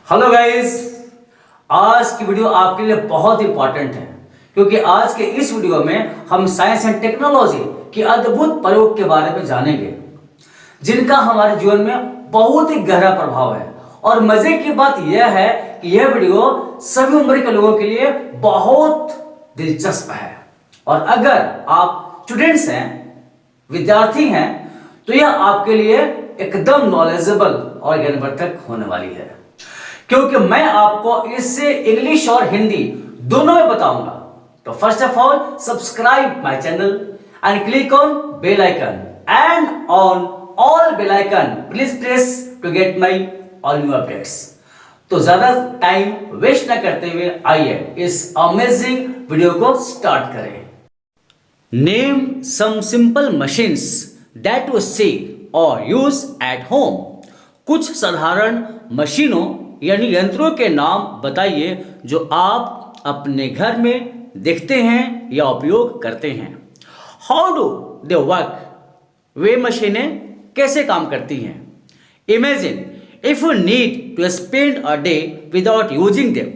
Hello guys, आज की video आपके लिए बहुत इंपॉर्टेंट है क्योंकि आज के इस वीडियो में हम साइंस एंड टेक्नोलॉजी के अद्भुत प्रयोग के बारे में जानेंगे जिनका हमारे जीवन में बहुत ही गहरा प्रभाव है। और मजे की बात यह है कि यह वीडियो सभी उम्र के लोगों के लिए बहुत दिलचस्प है और अगर आप स्टूडेंट्स हैं, विद्यार्थी हैं, तो यह आपके लिए एकदम नॉलेजेबल और ज्ञानवर्धक होने वाली है क्योंकि मैं आपको इससे इंग्लिश और हिंदी दोनों में बताऊंगा। तो first of all subscribe my channel and click on bell icon and on all bell icon please press to get my all new updates. तो ज्यादा टाइम वेस्ट ना करते हुए आइए इस अमेजिंग वीडियो को स्टार्ट करें। Name some simple machines that you see और यूज एट होम। कुछ साधारण मशीनों यानी यंत्रों के नाम बताइए जो आप अपने घर में देखते हैं या उपयोग करते हैं। How do they work? वे मशीनें कैसे काम करती हैं? Imagine if you need to spend a day without using them.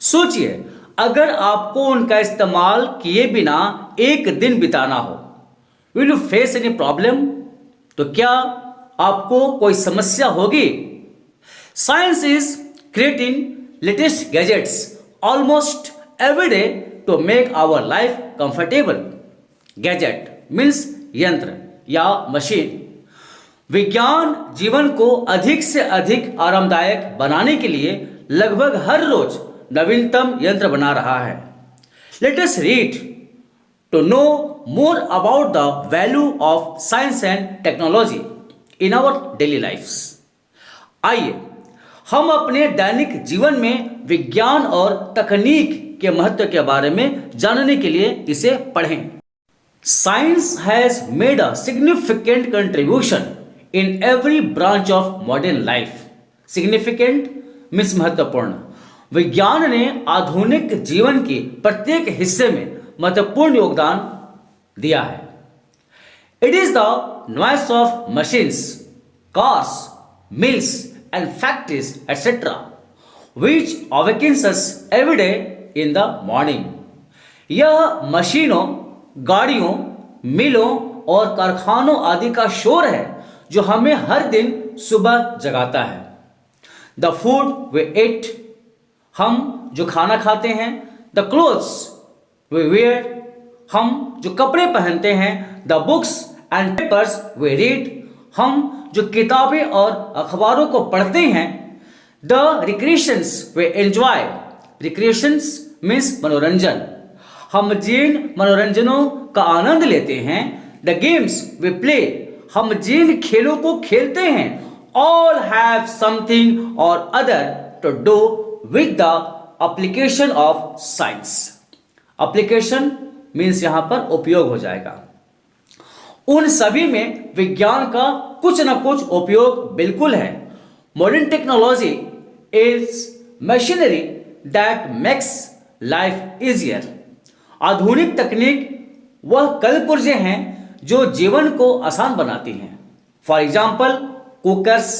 सोचिए अगर आपको उनका इस्तेमाल किए बिना एक दिन बिताना हो, will you face any problem? तो क्या आपको कोई समस्या होगी? Science is creating latest gadgets almost every day to make our life comfortable. Gadget means यंत्र या मशीन। विज्ञान जीवन को अधिक से अधिक आरामदायक बनाने के लिए लगभग हर रोज नवीनतम यंत्र बना रहा है। Let us read to know more about the value of science and technology in our daily lives. आइए हम अपने दैनिक जीवन में विज्ञान और तकनीक के महत्व के बारे में जानने के लिए इसे पढ़ें। Science has made a significant contribution in every branch of modern life. Significant means महत्वपूर्ण। विज्ञान ने आधुनिक जीवन के प्रत्येक हिस्से में महत्वपूर्ण योगदान दिया है। It is the noise of machines, cars, mills and factories etc. which awakens us every day in the morning. यह मशीनों, गाड़ियों, मिलों और कारखानों आदि का शोर है जो हमें हर दिन सुबह जगाता है। The food we eat, हम जो खाना खाते हैं। The clothes we wear, हम जो कपड़े पहनते हैं। The books and papers we read, हम जो किताबें और अखबारों को पढ़ते हैं। The recreations way enjoy, recreations means मनोरंजन, हम जिन मनोरंजनों का आनंद लेते हैं। द गेम्स वे प्ले, हम जिन खेलों को खेलते हैं। All have something or other to do with the application of science. Application means यहां पर उपयोग हो जाएगा। उन सभी में विज्ञान का कुछ न कुछ उपयोग बिल्कुल है। Modern technology is machinery that makes life easier. आधुनिक तकनीक वह कल पुर्जे हैं जो जीवन को आसान बनाती हैं। For example cookers,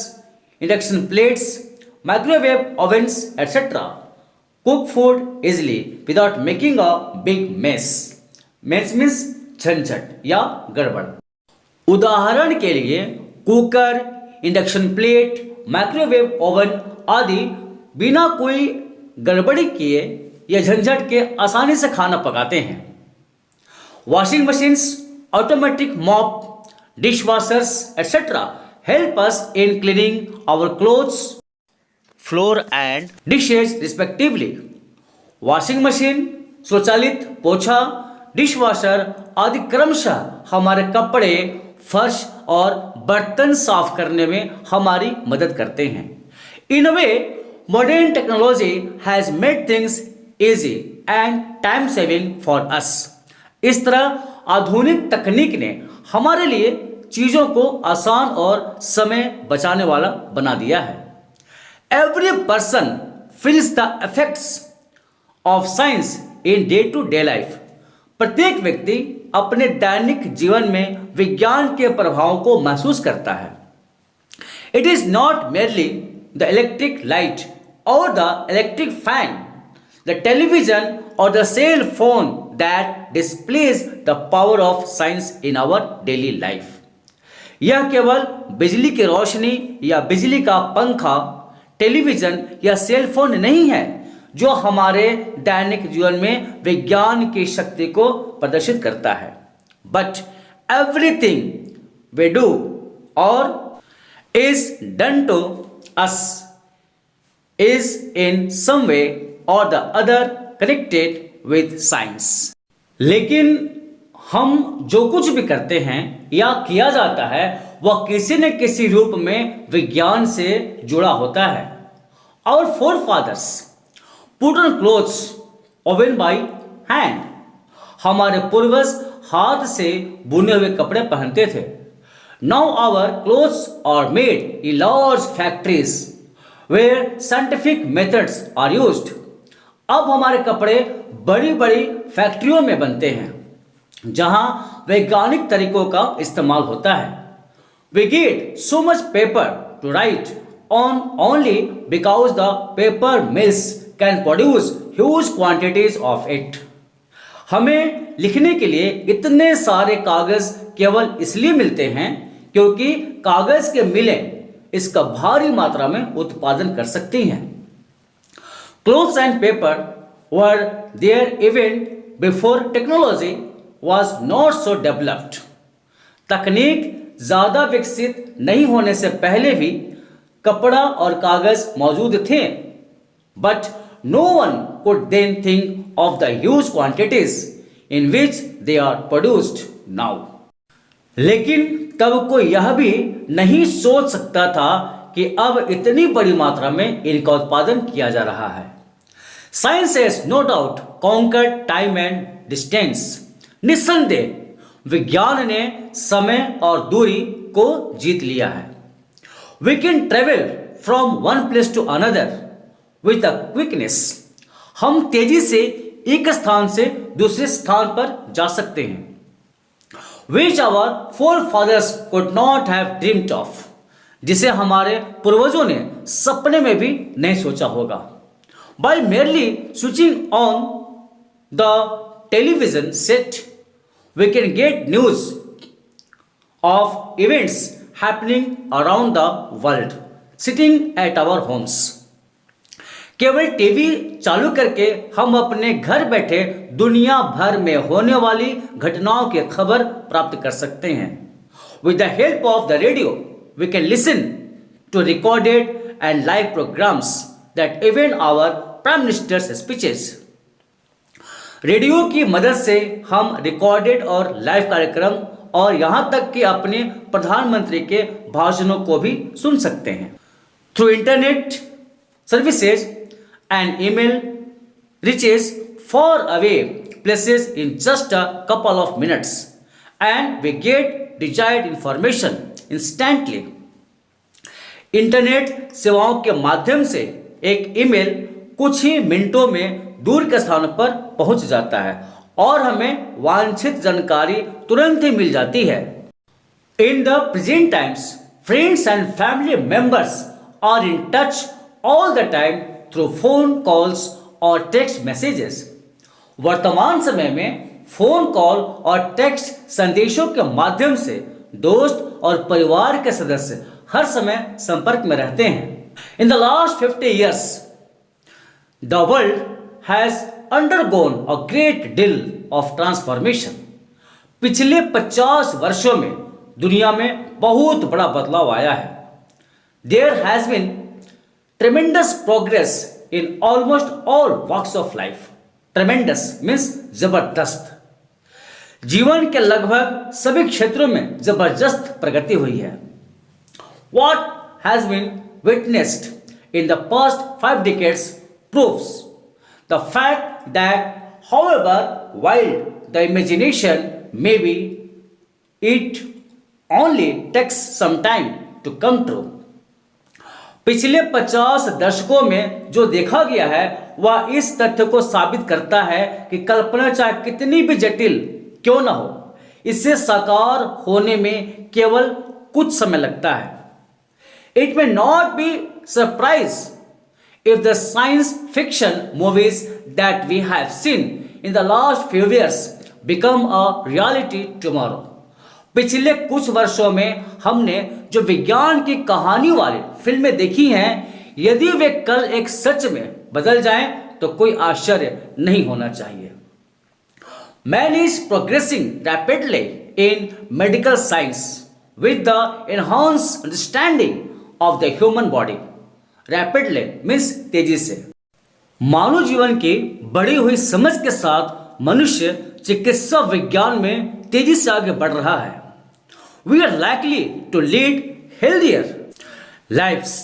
induction plates, microwave ओवन्स etcetera cook food easily without making a big mess. Mess means झंझट या गड़बड़। उदाहरण के लिए cooker, induction plate, microwave oven आदि बिना कोई गड़बड़ी किए या झंझट के आसानी से खाना पकाते हैं। Washing machines, automatic mop, dish washers etcetera help us in cleaning our clothes, floor and dishes respectively. Washing machine, स्वचालित पोछा, डिश वॉशर आदि क्रमशः हमारे कपड़े, फर्श और बर्तन साफ करने में हमारी मदद करते हैं। In a way modern technology has made things easy and time saving for us. इस तरह आधुनिक तकनीक ने हमारे लिए चीजों को आसान और समय बचाने वाला बना दिया है। Every person feels the effects of science in day to day life. प्रत्येक व्यक्ति अपने दैनिक जीवन में विज्ञान के प्रभाव को महसूस करता है। It is not merely the electric light or the electric fan, the television or the cell phone that displays the power of science in our daily life. यह केवल बिजली की रोशनी या बिजली का पंखा, टेलीविजन या सेल फोन नहीं है जो हमारे दैनिक जीवन में विज्ञान की शक्ति को प्रदर्शित करता है, बट एवरीथिंग वी डू और is done to us is in some way or the other connected with science. लेकिन हम जो कुछ भी करते हैं या किया जाता है वह किसी न किसी रूप में विज्ञान से जुड़ा होता है. Our forefathers put on clothes woven by hand. हमारे पूर्वज हाथ से बुने हुए कपड़े पहनते थे. Now our clothes are made in large factories where scientific methods are used. अब हमारे कपड़े बड़ी बड़ी फैक्ट्रियों में बनते हैं जहां वैज्ञानिक तरीकों का इस्तेमाल होता है. We get so much paper to write on only because the paper mills can produce huge quantities of it. हमें लिखने के लिए इतने सारे कागज केवल इसलिए मिलते हैं क्योंकि कागज के मिलें इसका भारी मात्रा में उत्पादन कर सकती हैं. Clothes and paper were there even before technology was not so developed. तकनीक ज्यादा विकसित नहीं होने से पहले भी कपड़ा और कागज मौजूद थे, but no one could then think of the huge quantities in which they are produced now. लेकिन तब कोई यह भी नहीं सोच सकता था कि अब इतनी बड़ी मात्रा में इनका उत्पादन किया जा रहा है. Science has no doubt conquered time and distance. निस्संदेह विज्ञान ने समय और दूरी को जीत लिया है. We can travel from one place to another with a quickness. हम तेजी से एक स्थान से दूसरे स्थान पर जा सकते हैं, which our forefathers could not have dreamt of. जिसे हमारे पूर्वजों ने सपने में भी नहीं सोचा होगा. By merely switching on the television set, we can get news of events happening around the world, sitting at our homes. केवल टीवी चालू करके हम अपने घर बैठे दुनिया भर में होने वाली घटनाओं की खबर प्राप्त कर सकते हैं. With the help of the radio we can listen to recorded and live programmes that even our prime minister's speeches. Radio की मदद से हम रिकॉर्डेड और लाइव कार्यक्रम और यहाँ तक कि अपने प्रधानमंत्री के भाषणों को भी सुन सकते हैं. Through internet services and email reaches far away places in just a couple of minutes and we get desired information instantly. Internet सेवाओं के माध्यम से एक ईमेल कुछ ही मिनटों में दूर के स्थान पर पहुंच जाता है और हमें वांछित जानकारी तुरंत ही मिल जाती है. In the present times, friends and family members are in touch all the time through phone calls और टेक्स्ट मैसेजेस. वर्तमान समय में फोन कॉल और टेक्स्ट संदेशों के माध्यम से दोस्त और परिवार के सदस्य हर समय संपर्क में रहते हैं. In the last 50 years, the world has undergone a great deal of transformation. पिछले 50 वर्षों में दुनिया में बहुत बड़ा बदलाव आया है. There has been tremendous progress in almost all walks of life. Tremendous means जबरदस्त. जीवन के लगभग सभी क्षेत्रों में जबरदस्त प्रगति हुई है. What has been witnessed in the past 5 decades proves the fact that however wild the imagination may be, it only takes some time to come true. पिछले 50 दशकों में जो देखा गया है वह इस तथ्य को साबित करता है कि कल्पना चाहे कितनी भी जटिल क्यों न हो, इससे साकार होने में केवल कुछ समय लगता है. It may not be surprise If the science fiction movies that we have seen in the last few years become a reality tomorrow, पिछले कुछ वर्षों में हमने जो विज्ञान की कहानी वाली फिल्में देखी हैं, यदि वे कल एक सच में बदल जाएं तो कोई आश्चर्य नहीं होना चाहिए। Man is progressing rapidly in medical science with the enhanced understanding of the human body. Rapidly means तेजी से। मानव जीवन की बढ़ी हुई समझ के साथ मनुष्य चिकित्सा विज्ञान में तेजी से आगे बढ़ रहा है। We are likely to lead healthier lives.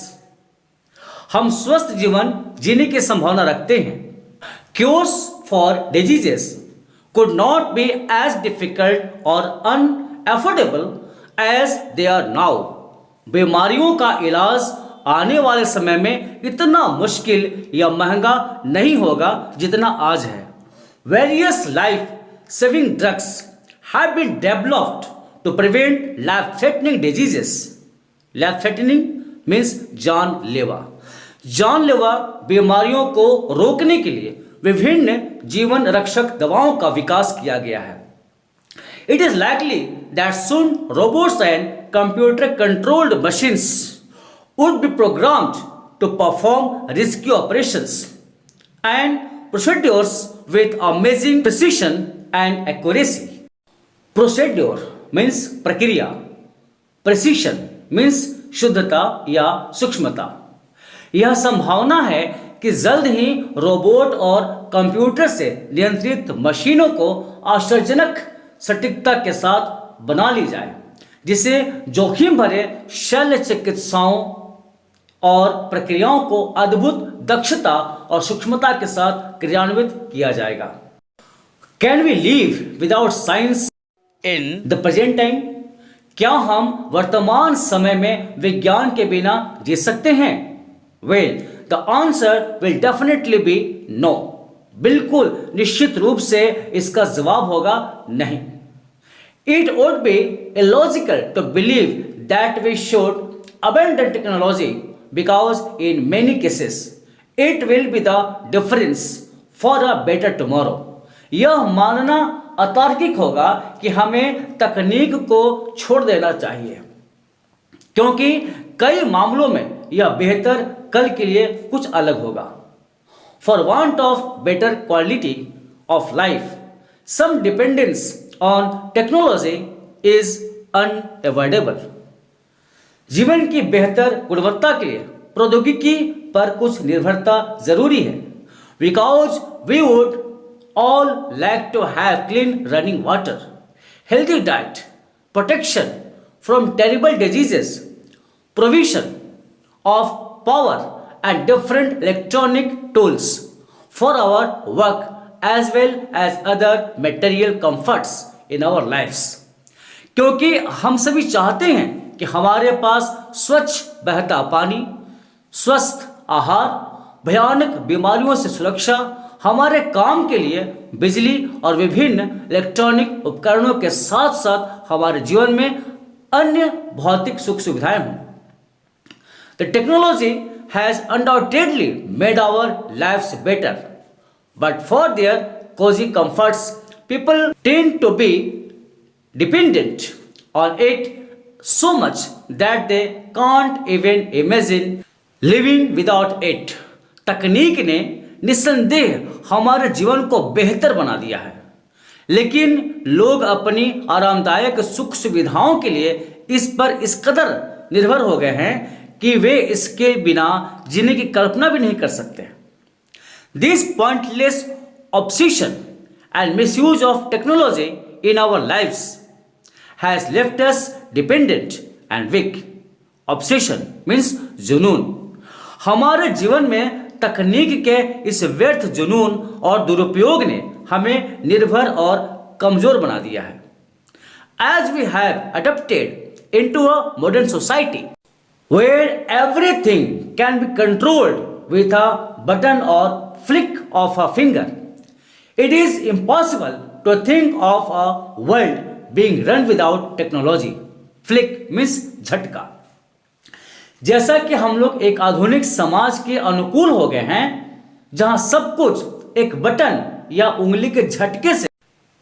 हम स्वस्थ जीवन जीने की संभावना रखते हैं। Cures for diseases could not be as difficult or unaffordable as they are now. बीमारियों का इलाज आने वाले समय में इतना मुश्किल या महंगा नहीं होगा जितना आज है। Various life-saving drugs have been developed to prevent life-threatening diseases. Life-threatening means जानलेवा। जानलेवा बीमारियों को रोकने के लिए विभिन्न जीवन रक्षक दवाओं का विकास किया गया है। It is likely that soon robots and computer-controlled machines would be programmed to perform risky operations and procedures with amazing precision and accuracy. Procedure means प्रक्रिया, precision means शुद्धता या सूक्ष्मता। यह संभावना है कि जल्द ही रोबोट और कंप्यूटर से नियंत्रित मशीनों को आश्चर्यजनक सटीकता के साथ बना ली जाए, जिसे जोखिम भरे शल्य चिकित्साओं और प्रक्रियाओं को अद्भुत दक्षता और सूक्ष्मता के साथ क्रियान्वित किया जाएगा। Can we live without science in the present time? क्या हम वर्तमान समय में विज्ञान के बिना जी सकते हैं? Well, the answer will definitely be no. बिल्कुल निश्चित रूप से इसका जवाब होगा नहीं। It would be illogical to believe that we should abandon technology because in many cases it will be the difference for a better tomorrow. यह मानना अतार्किक होगा कि हमें तकनीक को छोड़ देना चाहिए, क्योंकि कई मामलों में यह बेहतर कल के लिए कुछ अलग होगा। For want of better quality of life, some dependence on technology is unavoidable. जीवन की बेहतर गुणवत्ता के लिए प्रौद्योगिकी पर कुछ निर्भरता जरूरी है। Because we would all like to have clean running water, healthy diet, protection from terrible diseases, provision of power and different electronic tools for our work as well as other material comforts in our lives. क्योंकि हम सभी चाहते हैं कि हमारे पास स्वच्छ बहता पानी, स्वस्थ आहार, भयानक बीमारियों से सुरक्षा, हमारे काम के लिए बिजली और विभिन्न इलेक्ट्रॉनिक उपकरणों के साथ साथ हमारे जीवन में अन्य भौतिक सुख सुविधाएं हों। The technology has undoubtedly made our lives better, but for their cozy comforts, people tend to be dependent on it so much that they can't even imagine living without it. तकनीक ने निस्संदेह हमारे जीवन को बेहतर बना दिया है, लेकिन लोग अपनी आरामदायक सुख सुविधाओं के लिए इस पर इस कदर निर्भर हो गए हैं कि वे इसके बिना जीने की कल्पना भी नहीं कर सकते। This pointless obsession and misuse of technology in our lives has left us dependent and weak. Obsession means जुनून। हमारे जीवन में तकनीक के इस व्यर्थ जुनून और दुरुपयोग ने हमें निर्भर और कमजोर बना दिया है। As we have adapted into a modern society where everything can be controlled with a button or flick of a finger, it is impossible to think of a world being run without technology. Flick means झटका। जैसा कि हम लोग एक आधुनिक समाज के अनुकूल हो गए हैं, जहां सब कुछ एक बटन या उंगली के झटके से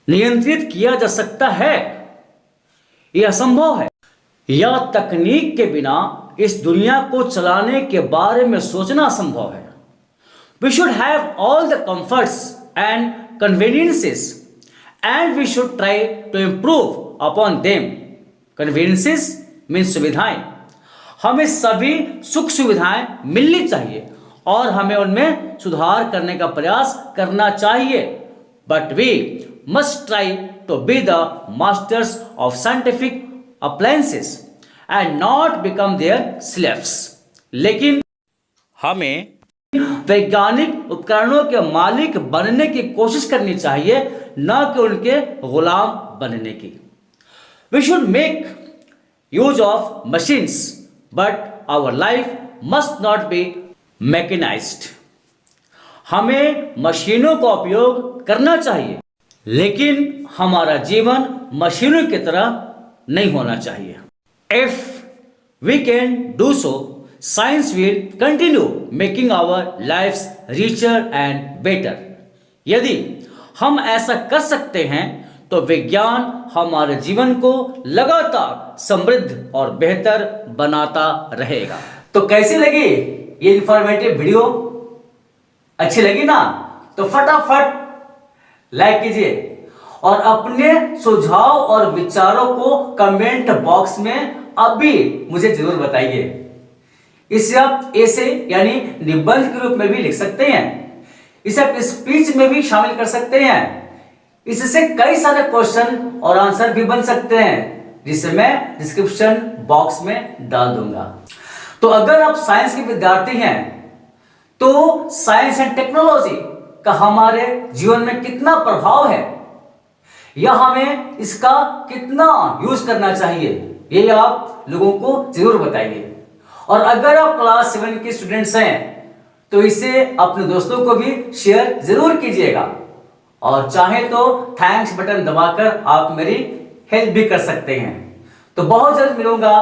नियंत्रित किया जा सकता है, यह असंभव है। यह तकनीक के बिना इस दुनिया को चलाने के बारे में सोचना असंभव है। We should have all the comforts and conveniences and we should try to improve upon them. Conveniences means सुविधाएं। हमें सभी सुख सुविधाएं मिलनी चाहिए और हमें उनमें सुधार करने का प्रयास करना चाहिए। But we must try to be the masters of scientific appliances and not become their slaves. लेकिन हमें वैज्ञानिक उपकरणों के मालिक बनने की कोशिश करनी चाहिए, न कि उनके गुलाम बनने की। We should make use of machines, but our life must not be mechanized. हमें मशीनों का उपयोग करना चाहिए, लेकिन हमारा जीवन मशीनों की तरह नहीं होना चाहिए। If we can do so, science will continue making our lives richer and better. यदि हम ऐसा कर सकते हैं तो विज्ञान हमारे जीवन को लगातार समृद्ध और बेहतर बनाता रहेगा। तो कैसी लगी ये इंफॉर्मेटिव वीडियो? अच्छी लगी ना? तो फटाफट लाइक कीजिए और अपने सुझाव और विचारों को कमेंट बॉक्स में अभी मुझे जरूर बताइए। इसे आप ऐसे यानी निबंध के रूप में भी लिख सकते हैं, इसे आप स्पीच में भी शामिल कर सकते हैं। इससे कई सारे क्वेश्चन और आंसर भी बन सकते हैं, जिसे मैं डिस्क्रिप्शन बॉक्स में डाल दूंगा। तो अगर आप साइंस के विद्यार्थी हैं तो साइंस एंड टेक्नोलॉजी का हमारे जीवन में कितना प्रभाव है या हमें इसका कितना यूज करना चाहिए, ये आप लोगों को जरूर बताइए। और अगर आप क्लास 7 के स्टूडेंट्स हैं तो इसे अपने दोस्तों को भी शेयर जरूर कीजिएगा और चाहे तो थैंक्स बटन दबाकर आप मेरी हेल्प भी कर सकते हैं। तो बहुत जल्द मिलूंगा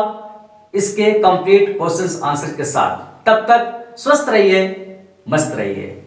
इसके कंप्लीट क्वेश्चंस आंसर के साथ। तब तक स्वस्थ रहिए, मस्त रहिए।